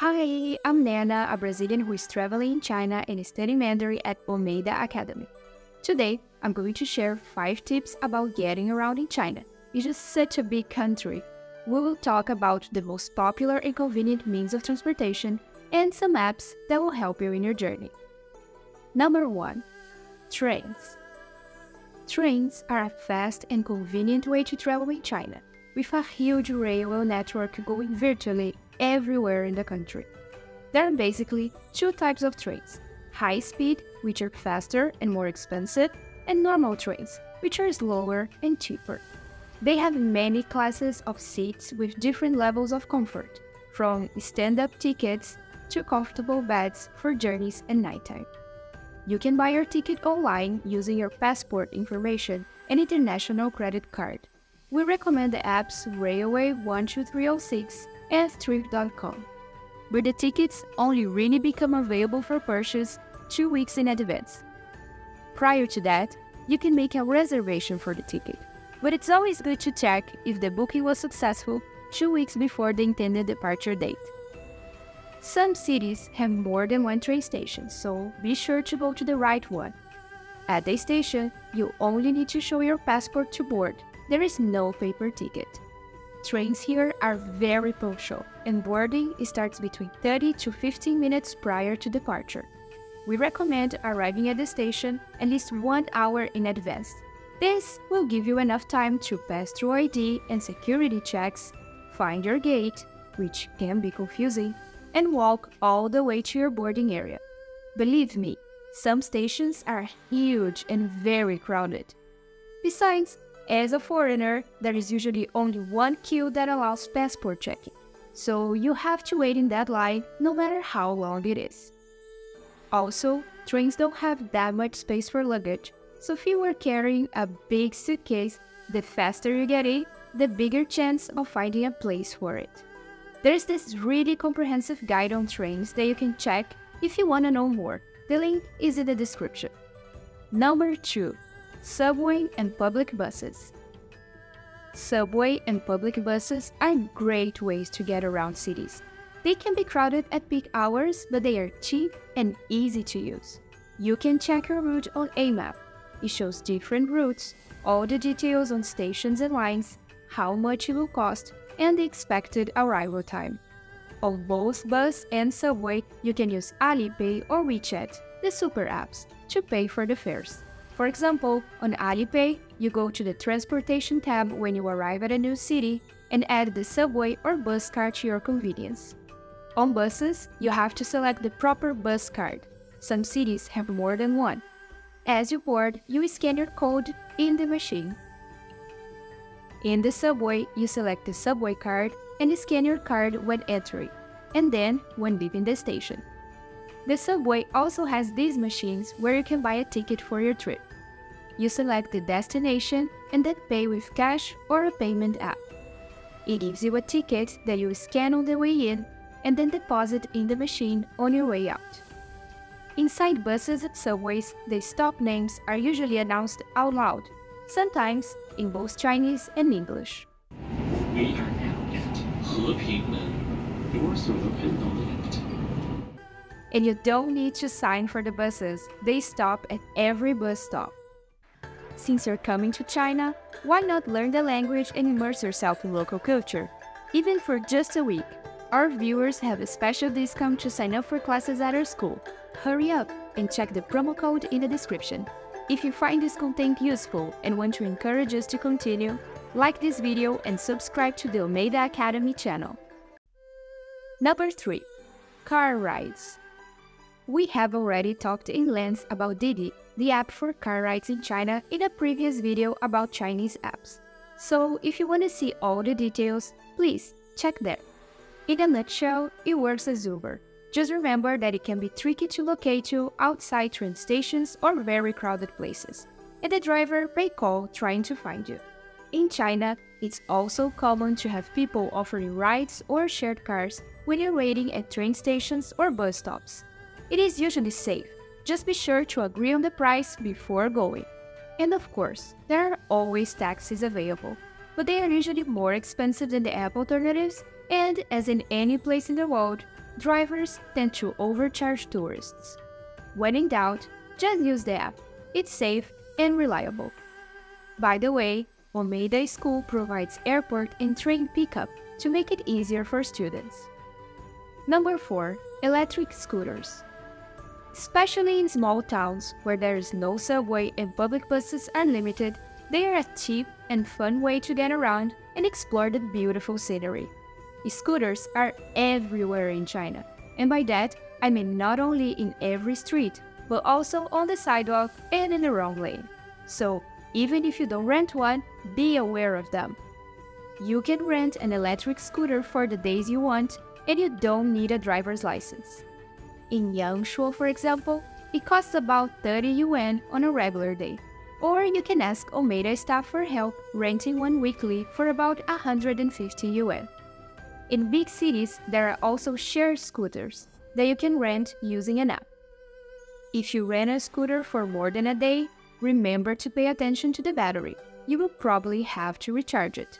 Hi, I'm Nana, a Brazilian who is traveling in China and studying Mandarin at Omeida Academy. Today, I'm going to share 5 tips about getting around in China. It's just such a big country. We will talk about the most popular and convenient means of transportation and some apps that will help you in your journey. Number 1. Trains. Trains are a fast and convenient way to travel in China, with a huge railway network going virtually everywhere in the country. There are basically 2 types of trains: high speed, which are faster and more expensive, and normal trains, which are slower and cheaper. They have many classes of seats with different levels of comfort, from stand-up tickets to comfortable beds for journeys and nighttime. You can buy your ticket online using your passport information and international credit card. We recommend the apps Railway 12306 and Trip.com, but the tickets only really become available for purchase 2 weeks in advance. Prior to that, you can make a reservation for the ticket, but it's always good to check if the booking was successful 2 weeks before the intended departure date. Some cities have more than 1 train station, so be sure to go to the right one. At the station, you only need to show your passport to board. There is no paper ticket. Trains here are very punctual, and boarding starts between 30 to 15 minutes prior to departure. We recommend arriving at the station at least 1 hour in advance. This will give you enough time to pass through ID and security checks, find your gate, which can be confusing, and walk all the way to your boarding area. Believe me, some stations are huge and very crowded. Besides, as a foreigner, there is usually only 1 queue that allows passport checking, so you have to wait in that line no matter how long it is. Also, trains don't have that much space for luggage, so if you are carrying a big suitcase, the faster you get in, the bigger chance of finding a place for it. There's this really comprehensive guide on trains that you can check if you want to know more. The link is in the description. Number 2. Subway and public buses. Subway and public buses are great ways to get around cities. They can be crowded at peak hours, but they are cheap and easy to use. You can check your route on Amap. It shows different routes, all the details on stations and lines, how much it will cost, and the expected arrival time. On both bus and subway, you can use Alipay or Wechat, the super apps, to pay for the fares. For example, on Alipay, you go to the Transportation tab when you arrive at a new city and add the subway or bus card to your convenience. On buses, you have to select the proper bus card. Some cities have more than one. As you board, you scan your code in the machine. In the subway, you select the subway card and scan your card when entering, and then when leaving the station. The subway also has these machines where you can buy a ticket for your trip. You select the destination and then pay with cash or a payment app. It gives you a ticket that you scan on the way in and then deposit in the machine on your way out. Inside buses and subways, the stop names are usually announced out loud, sometimes in both Chinese and English. We are now at Hepingmen. Doors will open on the left. And you don't need to sign for the buses. They stop at every bus stop. Since you're coming to China, why not learn the language and immerse yourself in local culture? Even for just a week. Our viewers have a special discount to sign up for classes at our school. Hurry up and check the promo code in the description. If you find this content useful and want to encourage us to continue, like this video and subscribe to the Omeida Academy channel. Number 3. Car rides. We have already talked in length about Didi, the app for car rides in China, in a previous video about Chinese apps. So if you want to see all the details, please check there. In a nutshell, it works as Uber. Just remember that it can be tricky to locate you outside train stations or very crowded places, and the driver may call trying to find you. In China, it's also common to have people offering rides or shared cars when you're waiting at train stations or bus stops. It is usually safe. Just be sure to agree on the price before going. And of course, there are always taxis available, but they are usually more expensive than the app alternatives, and as in any place in the world, drivers tend to overcharge tourists. When in doubt, just use the app. It's safe and reliable. By the way, Omeida School provides airport and train pickup to make it easier for students. Number 4. Electric scooters. Especially in small towns where there is no subway and public buses are limited, they are a cheap and fun way to get around and explore the beautiful scenery. Scooters are everywhere in China, and by that, I mean not only in every street, but also on the sidewalk and in the wrong lane. So, even if you don't rent one, be aware of them. You can rent an electric scooter for the days you want, and you don't need a driver's license. In Yangshuo, for example, it costs about 30 yuan on a regular day. Or you can ask Omeida staff for help renting one weekly for about 150 yuan. In big cities, there are also shared scooters that you can rent using an app. If you rent a scooter for more than a day, remember to pay attention to the battery. You will probably have to recharge it.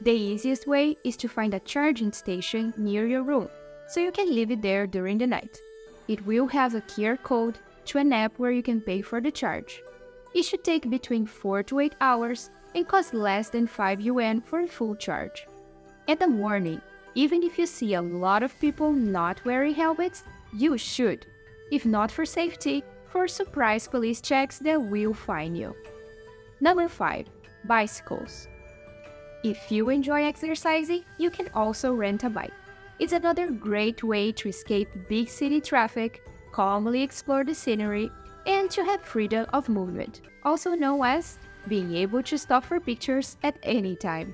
The easiest way is to find a charging station near your room, so you can leave it there during the night. It will have a QR code to an app where you can pay for the charge. It should take between 4 to 8 hours and cost less than 5 yuan for a full charge. In the morning, even if you see a lot of people not wearing helmets, you should. If not for safety, for surprise police checks that will fine you. Number 5. Bicycles. If you enjoy exercising, you can also rent a bike. It's another great way to escape big city traffic, calmly explore the scenery, and to have freedom of movement, also known as being able to stop for pictures at any time.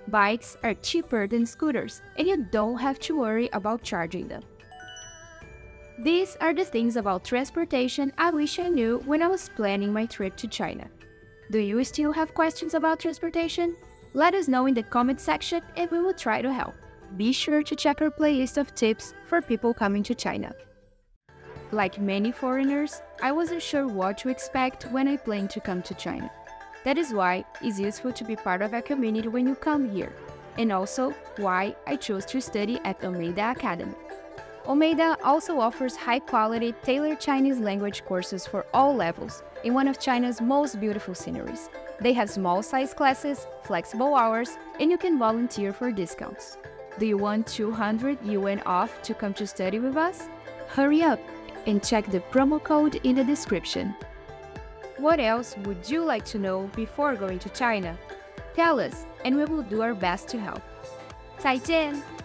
Bikes are cheaper than scooters, and you don't have to worry about charging them. These are the things about transportation I wish I knew when I was planning my trip to China. Do you still have questions about transportation? Let us know in the comment section and we will try to help. Be sure to check our playlist of tips for people coming to China. Like many foreigners, I wasn't sure what to expect when I planned to come to China. That is why it's useful to be part of a community when you come here, and also why I chose to study at Omeida Academy. Omeida also offers high-quality, tailored Chinese language courses for all levels in one of China's most beautiful sceneries. They have small-size classes, flexible hours, and you can volunteer for discounts. Do you want 200 yuan off to come to study with us? Hurry up and check the promo code in the description. What else would you like to know before going to China? Tell us, and we will do our best to help. 再见!